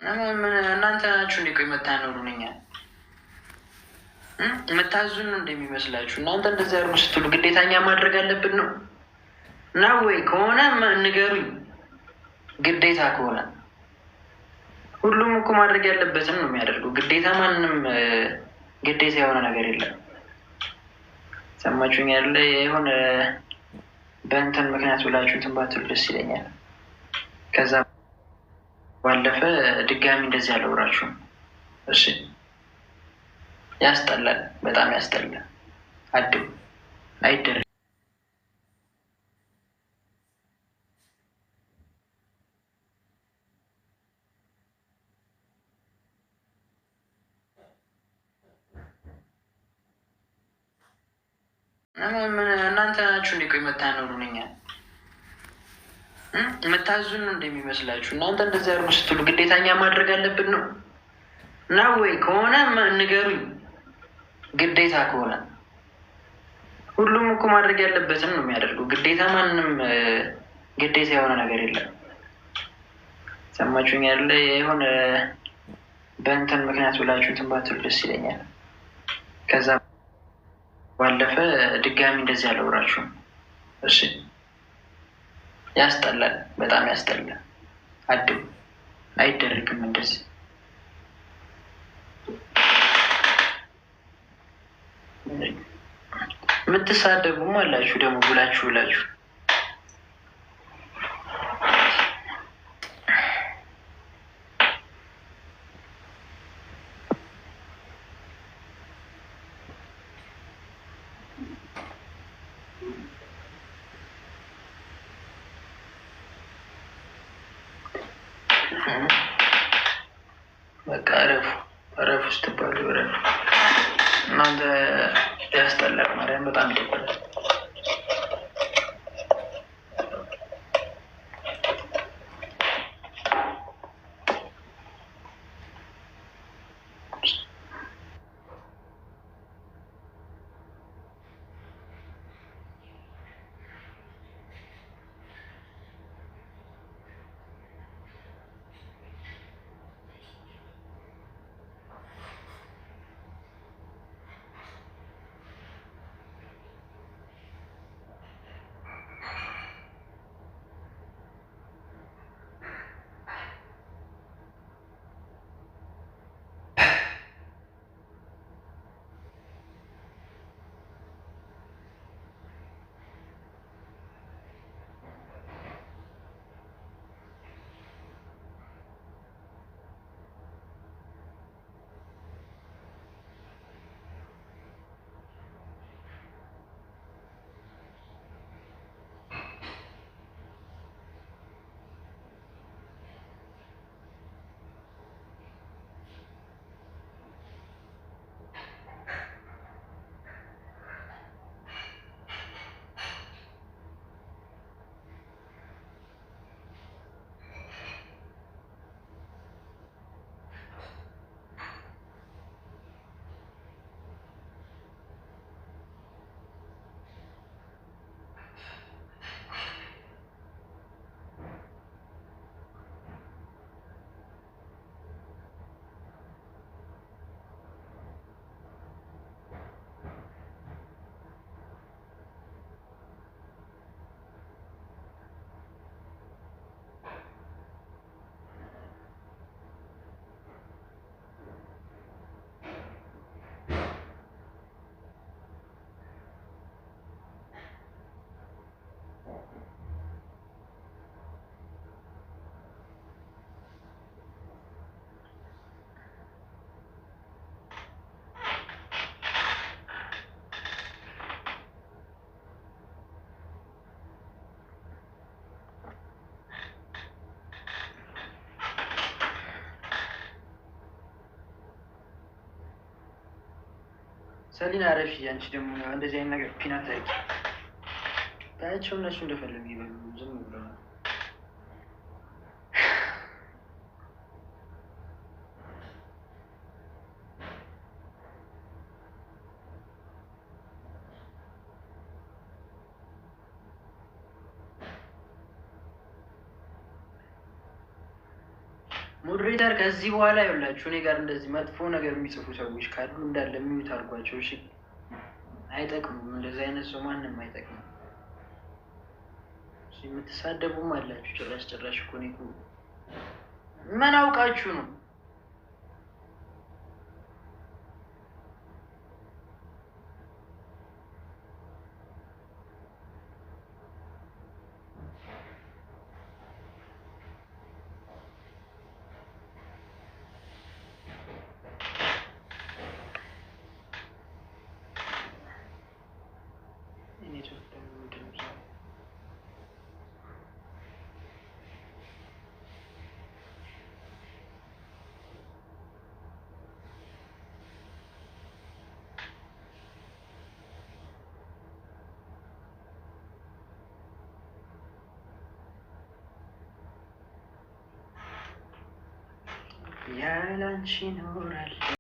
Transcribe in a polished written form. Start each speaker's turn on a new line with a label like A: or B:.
A: እናንተ ናችሁ እንዴ? ቆይ የምታኖሩን እኛ የምታዙን ነው እንደሚመስላችሁ? እናንተ እንደዚህ አርጉ ስትሉ ግዴታኛ ማድረግ አለብን ነው ነው ወይ? ከሆነ ንገሩኝ። ግዴታ ከሆነ ሁሉም እኮ ማድረግ ያለበትን ነው የሚያደርገው። ግዴታ ማንም ግዴታ የሆነ ነገር የለም። ሰማችሁኝ ያለ የሆነ በእንትን ምክንያት ብላችሁ እንትን ባትሉ ደስ ይለኛል። ከዛ ባለፈ ድጋሚ እንደዚህ አላወራችሁም። እሺ፣ ያስጠላል፣ በጣም ያስጠላል። አድም አይደረግም። እናንተ ናችሁ እንዴ? ቆይ የምታኖሩን እኛ የምታዙን ነው እንደሚመስላችሁ? እናንተ እንደዚህ አርጉ ስትሉ ግዴታኛ ማድረግ አለብን ነው ነው ወይ? ከሆነ ንገሩኝ። ግዴታ ከሆነ ሁሉም እኮ ማድረግ ያለበትን ነው የሚያደርገው። ግዴታ ማንም ግዴታ የሆነ ነገር የለም። ሰማችሁኝ ያለ የሆነ በእንትን ምክንያት ብላችሁ እንትን ባትሉ ደስ ይለኛል። ከዛ ባለፈ ድጋሚ እንደዚህ አላወራችሁም። እሺ፣ ያስጠላል፣ በጣም ያስጠላል። አድም አይደረግም እንደዚህ። የምትሳደቡም አላችሁ ደግሞ ብላችሁ በቃ እረፉ ስትባሉ እረፉ። እናንተ ያስጠላል። ማርያም በጣም ይደብራል። ሰሊና ረፊ፣ አንቺ ደግሞ እንደዚህ አይነት ነገር ፒናት ታሪክ ታያቸው። እነሱ እንደፈለጉ ይበሉ፣ ዝም ብሎ ነው። ሞዴሬተር ከዚህ በኋላ ይኸውላችሁ እኔ ጋር እንደዚህ መጥፎ ነገር የሚጽፉ ሰዎች ካሉ እንዳለ የሚዩት አድርጓቸው። እሺ አይጠቅሙም። እንደዚህ አይነት ሰው ማንም አይጠቅምም። የምትሳደቡም አላችሁ ጭራሽ እኮ እኔ እኮ ምን አውቃችሁ ነው? ያላንቺ ኖራል